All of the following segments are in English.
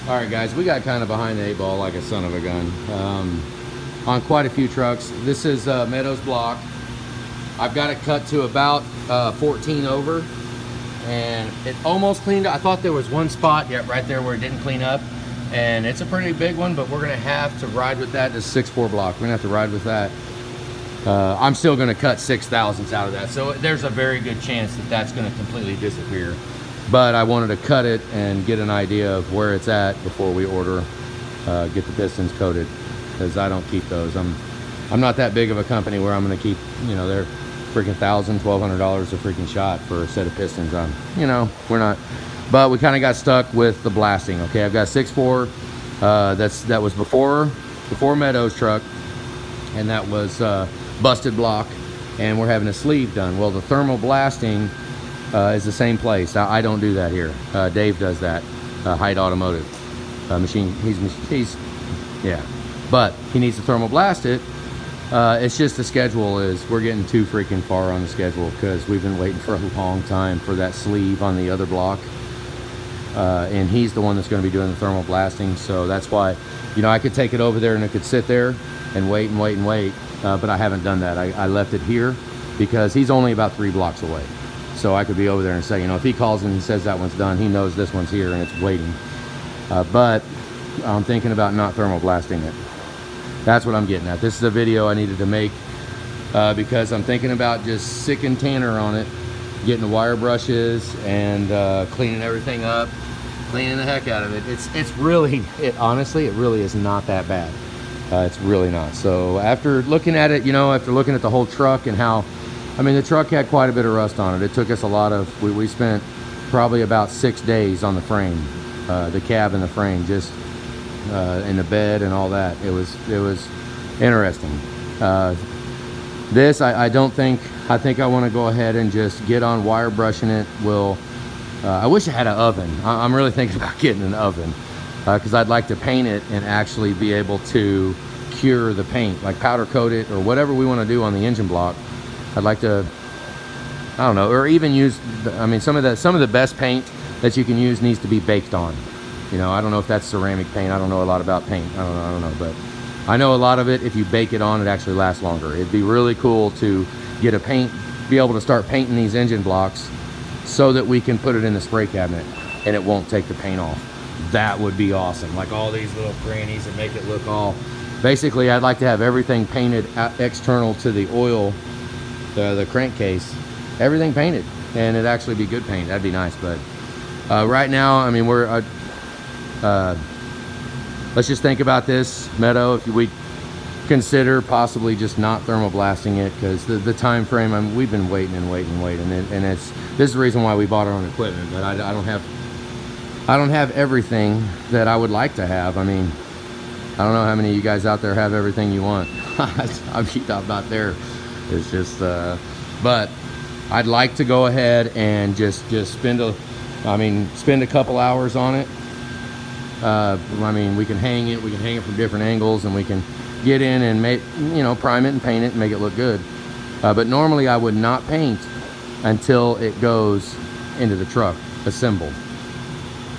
All right, guys, we got kind of behind the 8 ball like a son of a gun on quite a few trucks. This is Medo's block. I've got it cut to about 14 over, and it almost cleaned up. I thought there was one spot, yeah, right there where it didn't clean up, and it's a pretty big one, but we're gonna have to ride with that. This 6.4 block, we're gonna have to ride with that. I'm still gonna cut 6/1000ths out of that, so there's a very good chance that that's gonna completely disappear. But I wanted to cut it and get an idea of where it's at before we order, get the pistons coated, because I don't keep those. I'm not that big of a company where I'm going to keep, you know, they're freaking $1,000, $1,200 a freaking shot for a set of pistons. You know, we're not. But we kind of got stuck with the blasting. Okay, I've got 6.4. That was before Medo's truck, and that was busted block, and we're having a sleeve done. Well, the thermal blasting is the same place. I don't do that here. Dave does that. Height Automotive machine. He's yeah, but he needs to thermal blast it. It's just the schedule is we're getting too freaking far on the schedule because we've been waiting for a long time for that sleeve on the other block, and he's the one that's going to be doing the thermal blasting. So that's why, you know, I could take it over there and it could sit there and wait and wait and wait, but I haven't done that. I left it here because he's only about 3 blocks away. So I could be over there and say, you know, if he calls and he says that one's done, he knows this one's here and it's waiting. But I'm thinking about not thermal blasting it. That's what I'm getting at. This is a video I needed to make because I'm thinking about just sicking tanner on it, getting the wire brushes and cleaning everything up, cleaning the heck out of it. It's really, honestly, it really is not that bad. It's really not. So after looking at it, you know, after looking at the whole truck and how, I mean, the truck had quite a bit of rust on it. It took us a lot of, we spent probably about 6 days on the frame, the cab and the frame, just in the bed and all that. It was interesting. This, I think I want to go ahead and just get on wire brushing it. I wish I had an oven. I'm really thinking about getting an oven because I'd like to paint it and actually be able to cure the paint, like powder coat it or whatever we want to do on the engine block. I'd like to, I don't know, or even use, I mean, some of the best paint that you can use needs to be baked on. You know, I don't know if that's ceramic paint. I don't know a lot about paint. I don't know, but I know a lot of it, if you bake it on, it actually lasts longer. It'd be really cool to get a paint, be able to start painting these engine blocks so that we can put it in the spray cabinet and it won't take the paint off. That would be awesome. Like all these little crannies and make it look all, basically I'd like to have everything painted external to the oil, the crankcase, everything painted, and it'd actually be good paint. That'd be nice. But right now, I mean, let's just think about this, Medo. If we consider possibly just not thermal blasting it, because the time frame, I mean, we've been waiting and this is the reason why we bought our own equipment. But I don't have everything that I would like to have. I mean, I don't know how many of you guys out there have everything you want. I'm not there. It's just, but I'd like to go ahead and just spend a couple hours on it. I mean, we can hang it from different angles, and we can get in and make, you know, prime it and paint it and make it look good. But normally I would not paint until it goes into the truck assembled.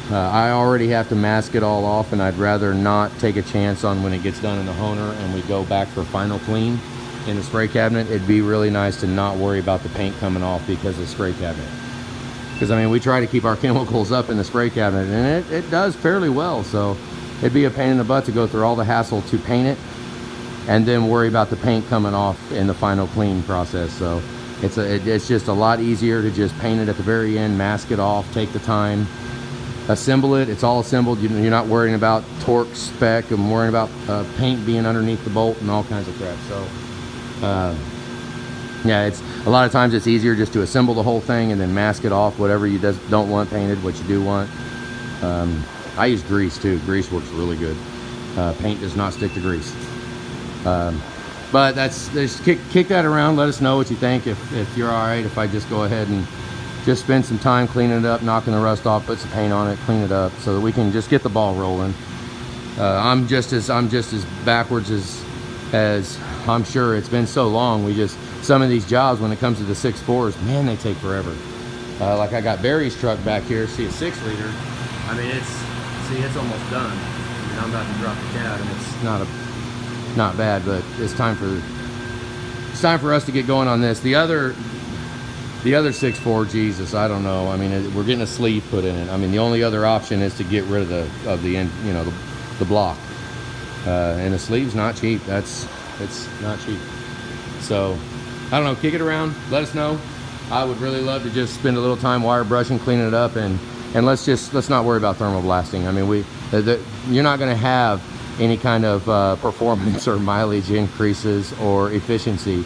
I already have to mask it all off, and I'd rather not take a chance on when it gets done in the honer and we go back for final clean in the spray cabinet. It'd be really nice to not worry about the paint coming off because of the spray cabinet. Because, I mean, we try to keep our chemicals up in the spray cabinet, and it does fairly well. So it'd be a pain in the butt to go through all the hassle to paint it and then worry about the paint coming off in the final clean process. So it's just a lot easier to just paint it at the very end, mask it off, take the time, assemble it. It's all assembled. You're not worrying about torque spec and worrying about paint being underneath the bolt and all kinds of crap. So yeah, it's a lot of times it's easier just to assemble the whole thing and then mask it off, whatever you don't want painted, what you do want. I use grease too. Grease works really good. Paint does not stick to grease. But just kick that around. Let us know what you think. If you're all right, if I just go ahead and just spend some time cleaning it up, knocking the rust off, put some paint on it, clean it up, so that we can just get the ball rolling. I'm just as backwards as I'm sure. It's been so long. Some of these jobs, when it comes to the 6.4s, man, they take forever. Like I got Barry's truck back here. See, a 6-liter. I mean, it's see it's almost done. I mean, I'm about to drop the cab, and it's not bad, but it's time for us to get going on this. The other 6.4, Jesus, I don't know. I mean, we're getting a sleeve put in it. I mean, the only other option is to get rid of the end, you know, the block. And the sleeve's not cheap. It's not cheap. So I don't know, kick it around, let us know. I would really love to just spend a little time wire brushing, cleaning it up, and let's not worry about thermal blasting. I mean, you're not going to have any kind of performance or mileage increases or efficiency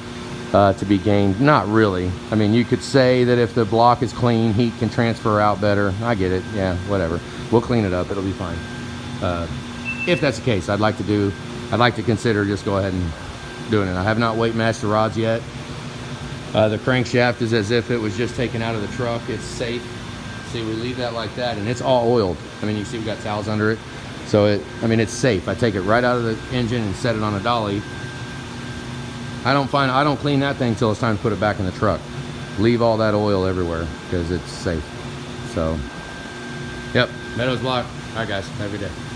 to be gained. Not really. I mean, you could say that if the block is clean, heat can transfer out better. I get it. Yeah, whatever. We'll clean it up. It'll be fine. If that's the case, I'd like to consider just go ahead and doing it. I have not weight matched the rods yet. The crankshaft is as if it was just taken out of the truck. It's safe. See, we leave that like that, and it's all oiled. I mean, you see we got towels under it. So it's safe. I take it right out of the engine and set it on a dolly. I don't clean that thing till it's time to put it back in the truck. Leave all that oil everywhere because it's safe. So, yep, Medo's block. All right, guys, have a good day.